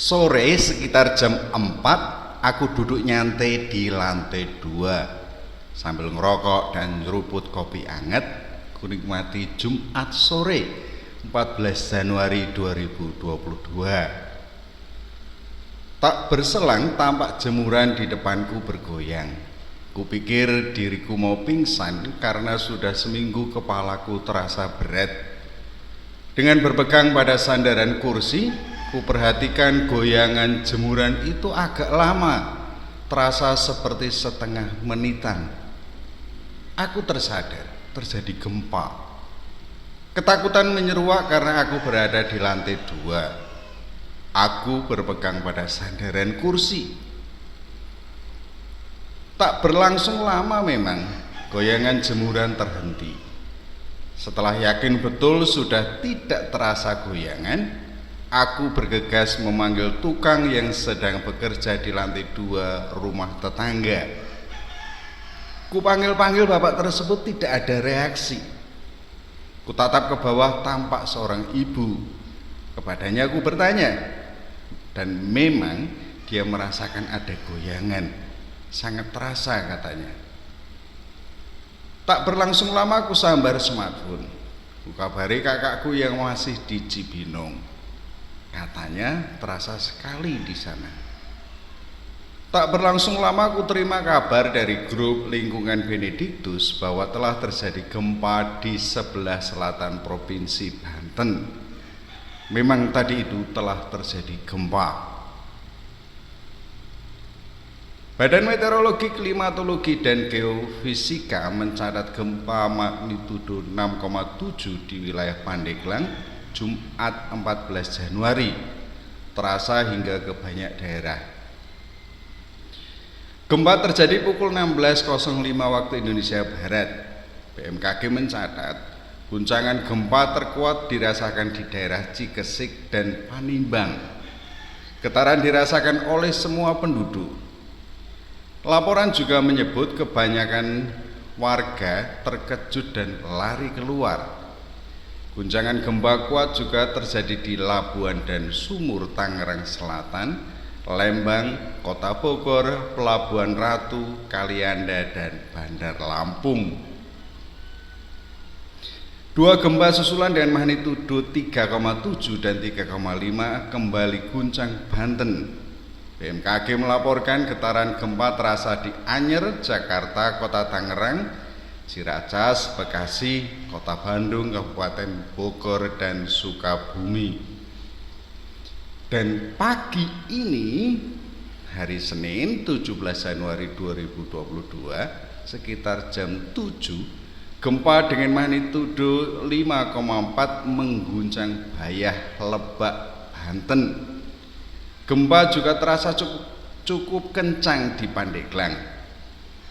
Sore sekitar jam 4 aku duduk nyantai di lantai 2 sambil ngerokok dan nyeruput kopi anget. Ku nikmati Jumat sore 14 Januari 2022. Tak berselang tampak jemuran di depanku bergoyang. Kupikir diriku mau pingsan karena sudah seminggu kepalaku terasa berat. Dengan berpegang pada sandaran kursi, kuperhatikan goyangan jemuran itu agak lama, terasa seperti setengah menitan. Aku tersadar terjadi gempa. Ketakutan menyeruak karena aku berada di lantai 2. Aku berpegang pada sandaran kursi. Tak berlangsung lama memang, goyangan jemuran terhenti. Setelah yakin betul sudah tidak terasa goyangan, aku bergegas memanggil tukang yang sedang bekerja di lantai 2 rumah tetangga. Kupanggil-panggil bapak tersebut tidak ada reaksi. Kutatap ke bawah, tampak seorang ibu. Kepadanya aku bertanya, dan memang dia merasakan ada goyangan, sangat terasa katanya. Tak berlangsung lama aku sambar smartphone. Ku kabari kakakku yang masih di Cibinong. Katanya terasa sekali di sana. Tak berlangsung lama aku terima kabar dari grup lingkungan Benediktus bahwa telah terjadi gempa di sebelah selatan provinsi Banten. Memang tadi itu telah terjadi gempa. Badan Meteorologi, Klimatologi, dan Geofisika mencatat gempa magnitudo 6,7 di wilayah Pandeglang Jumat 14 Januari, terasa hingga ke banyak daerah. Gempa terjadi pukul 16.05 waktu Indonesia Barat. BMKG mencatat guncangan gempa terkuat dirasakan di daerah Cikesik dan Panimbang. Getaran dirasakan oleh semua penduduk. Laporan juga menyebut kebanyakan warga terkejut dan lari keluar. Guncangan gempa kuat juga terjadi di Labuan dan Sumur, Tangerang Selatan, Lembang, Kota Bogor, Pelabuhan Ratu, Kalianda, dan Bandar Lampung. Dua gempa susulan dengan magnitudo 3,7 dan 3,5 kembali guncang Banten. BMKG melaporkan getaran gempa terasa di Anyer, Jakarta, Kota Tangerang, Ciracas, Bekasi, Kota Bandung, Kabupaten Bogor, dan Sukabumi. Dan pagi ini, hari Senin 17 Januari 2022, sekitar jam 7, gempa dengan magnitudo 5,4 mengguncang Bayah, Lebak, Banten. Gempa juga terasa cukup kencang di Pandeglang.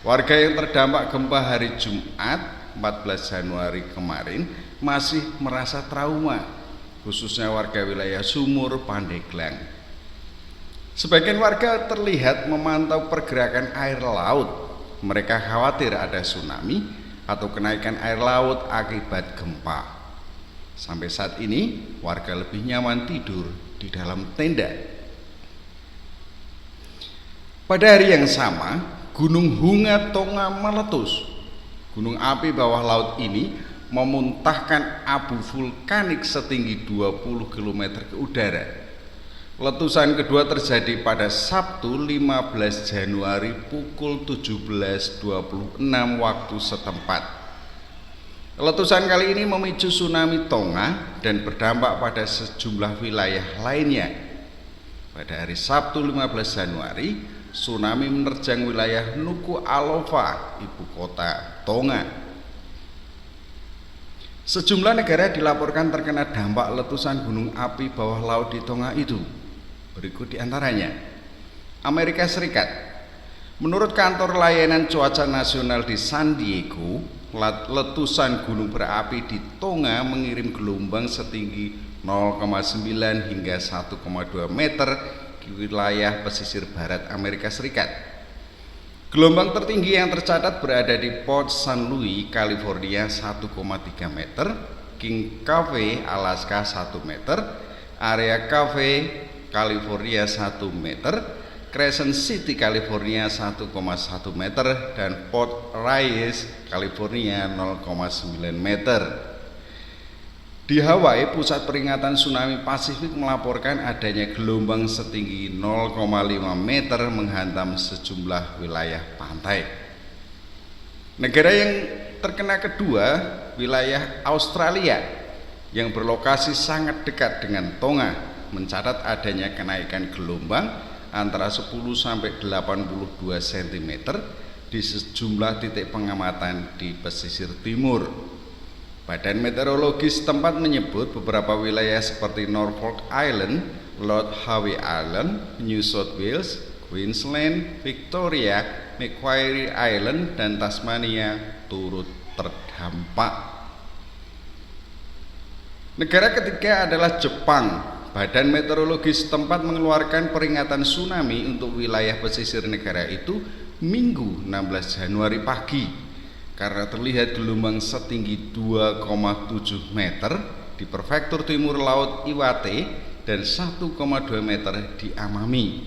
Warga yang terdampak gempa hari Jumat 14 Januari kemarin masih merasa trauma, khususnya warga wilayah Sumur, Pandeglang. Sebagian warga terlihat memantau pergerakan air laut. Mereka khawatir ada tsunami atau kenaikan air laut akibat gempa. Sampai saat ini warga lebih nyaman tidur di dalam tenda. Pada hari yang sama, Gunung Hunga Tonga meletus. Gunung api bawah laut ini memuntahkan abu vulkanik setinggi 20 km ke udara. Letusan kedua terjadi pada Sabtu 15 Januari pukul 17.26 waktu setempat. Letusan kali ini memicu tsunami Tonga dan berdampak pada sejumlah wilayah lainnya. Pada hari Sabtu 15 Januari, tsunami menerjang wilayah Nuku'alofa, ibu kota Tonga. Sejumlah negara dilaporkan terkena dampak letusan gunung api bawah laut di Tonga itu. Berikut diantaranya: Amerika Serikat. Menurut kantor layanan cuaca nasional di San Diego, letusan gunung berapi di Tonga mengirim gelombang setinggi 0,9 hingga 1,2 meter wilayah pesisir barat Amerika Serikat. Gelombang tertinggi yang tercatat berada di Port St. Louis, California 1,3 meter, King Cave, Alaska 1 meter, area Cave California 1 meter, Crescent City, California 1,1 meter, dan Port Reyes, California 0,9 meter. Di Hawaii, pusat peringatan tsunami Pasifik melaporkan adanya gelombang setinggi 0,5 meter menghantam sejumlah wilayah pantai. Negara yang terkena kedua, wilayah Australia yang berlokasi sangat dekat dengan Tonga, mencatat adanya kenaikan gelombang antara 10 sampai 82 cm di sejumlah titik pengamatan di pesisir timur. Badan meteorologi setempat menyebut beberapa wilayah seperti Norfolk Island, Lord Howe Island, New South Wales, Queensland, Victoria, Macquarie Island, dan Tasmania turut terdampak. Negara ketiga adalah Jepang. Badan meteorologi setempat mengeluarkan peringatan tsunami untuk wilayah pesisir negara itu Minggu 16 Januari pagi karena terlihat gelombang setinggi 2,7 meter di prefektur timur laut Iwate dan 1,2 meter di Amami.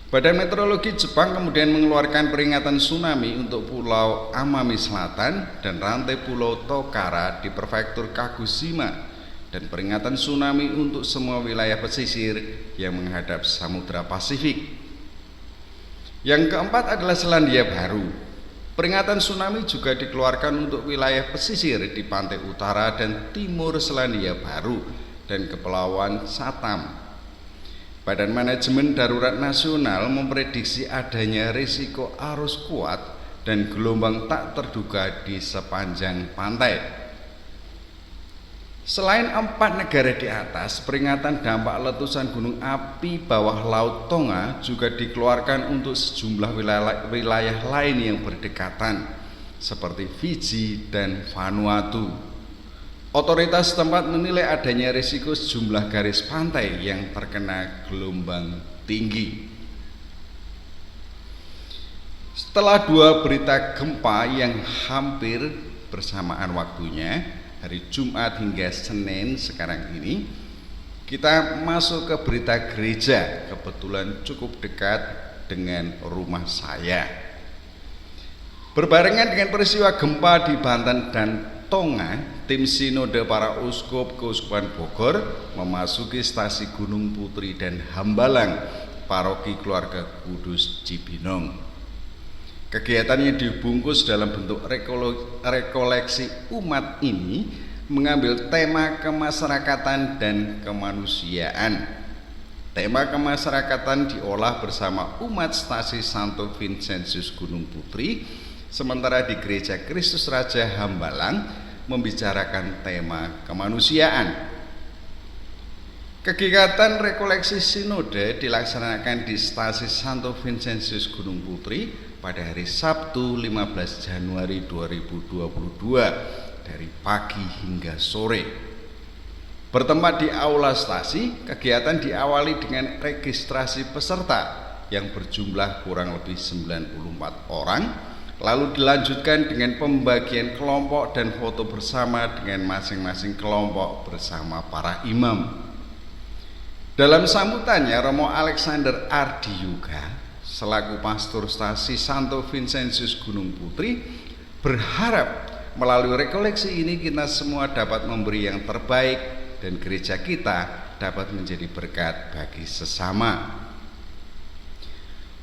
Badan meteorologi Jepang kemudian mengeluarkan peringatan tsunami untuk pulau Amami Selatan dan rantai pulau Tokara di prefektur Kagoshima, dan peringatan tsunami untuk semua wilayah pesisir yang menghadap Samudra Pasifik. Yang keempat adalah Selandia Baru. Peringatan tsunami juga dikeluarkan untuk wilayah pesisir di pantai utara dan timur Selandia Baru dan Kepulauan Chatham. Badan Manajemen Darurat Nasional memprediksi adanya risiko arus kuat dan gelombang tak terduga di sepanjang pantai. Selain 4 negara di atas, peringatan dampak letusan gunung api bawah laut Tonga juga dikeluarkan untuk sejumlah wilayah lain yang berdekatan, seperti Fiji dan Vanuatu. Otoritas setempat menilai adanya risiko sejumlah garis pantai yang terkena gelombang tinggi. Setelah 2 berita gempa yang hampir bersamaan waktunya, hari Jumat hingga Senin sekarang ini, kita masuk ke berita gereja, kebetulan cukup dekat dengan rumah saya. Berbarengan dengan peristiwa gempa di Banten dan Tonga, tim Sinode para Uskup Keuskupan Bogor memasuki stasi Gunung Putri dan Hambalang, Paroki Keluarga Kudus Cibinong. Kegiatannya dibungkus dalam bentuk rekoleksi umat ini mengambil tema kemasyarakatan dan kemanusiaan. Tema kemasyarakatan diolah bersama umat stasi Santo Vincentius Gunung Putri, sementara di Gereja Kristus Raja Hambalang membicarakan tema kemanusiaan. Kegiatan rekoleksi sinode dilaksanakan di stasi Santo Vincentius Gunung Putri pada hari Sabtu 15 Januari 2022 dari pagi hingga sore. Bertempat di aula stasi, kegiatan diawali dengan registrasi peserta yang berjumlah kurang lebih 94 orang, lalu dilanjutkan dengan pembagian kelompok dan foto bersama dengan masing-masing kelompok bersama para imam. Dalam sambutannya, Romo Alexander Ardiyuga selaku pastor stasi Santo Vincentius Gunung Putri berharap melalui rekoleksi ini kita semua dapat memberi yang terbaik dan gereja kita dapat menjadi berkat bagi sesama.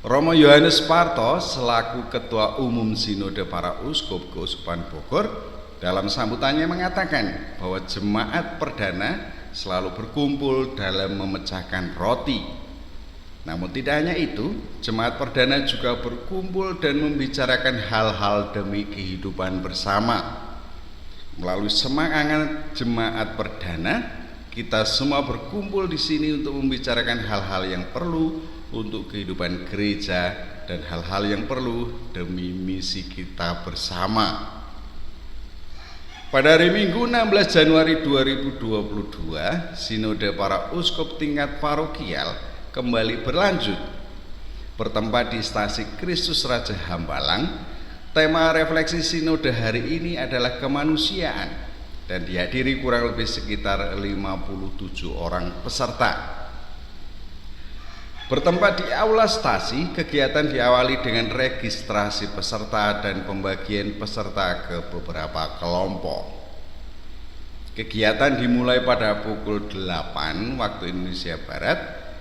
Romo Yohanes Parto selaku Ketua Umum Sinode para Uskup Keuskupan Bogor dalam sambutannya mengatakan bahwa jemaat perdana selalu berkumpul dalam memecahkan roti. Namun tidak hanya itu, jemaat perdana juga berkumpul dan membicarakan hal-hal demi kehidupan bersama. Melalui semangat jemaat perdana, kita semua berkumpul di sini untuk membicarakan hal-hal yang perlu untuk kehidupan gereja dan hal-hal yang perlu demi misi kita bersama. Pada hari Minggu 16 Januari 2022, Sinode para Uskup tingkat parokial kembali berlanjut. Bertempat di stasi Kristus Raja Hambalang, tema refleksi sinode hari ini adalah kemanusiaan dan dihadiri kurang lebih sekitar 57 orang peserta. Bertempat di aula stasi, kegiatan diawali dengan registrasi peserta dan pembagian peserta ke beberapa kelompok. Kegiatan dimulai pada pukul 8 waktu Indonesia Barat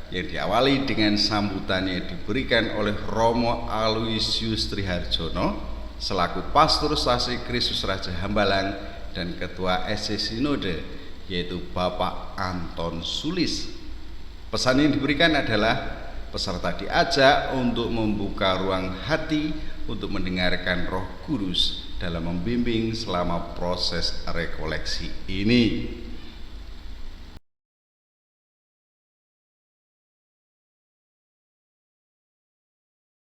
yang diawali dengan sambutan yang diberikan oleh Romo Aloysius Triharjono selaku Pastor Stasi Kristus Raja Hambalang dan Ketua SC Sinode, yaitu Bapak Anton Sulis. Pesan yang diberikan adalah peserta diajak untuk membuka ruang hati untuk mendengarkan Roh Kudus dalam membimbing selama proses rekoleksi ini.